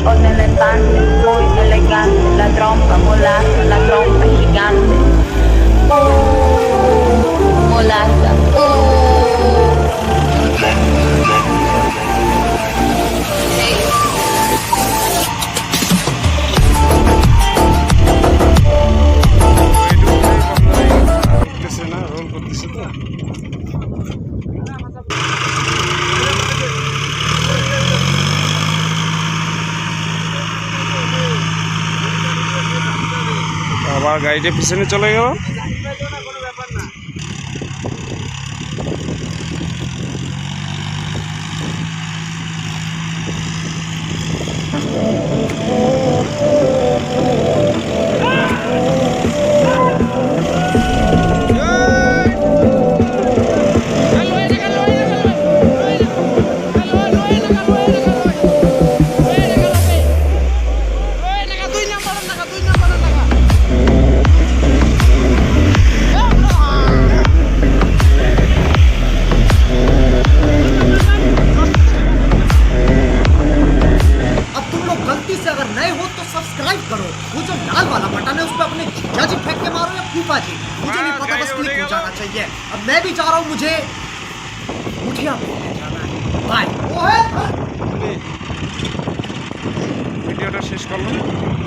Con elefante muy elegante, la trompa molaza, la trompa gigante. Molaza. আবার গাড়িটা পিছনে চলে গেল। सब्सक्राइब करो, वो जो लाल वाला बटन है उस पर अपने जीजा जी फेंक के मारो या फूफा जी, मुझे नहीं पता, बस क्लिक हो जाना चाहिए। अब मैं भी जा रहा हूँ, मुझे मुठिया पे जाना है। बाय। ভিডিওটা শেষ করলাম।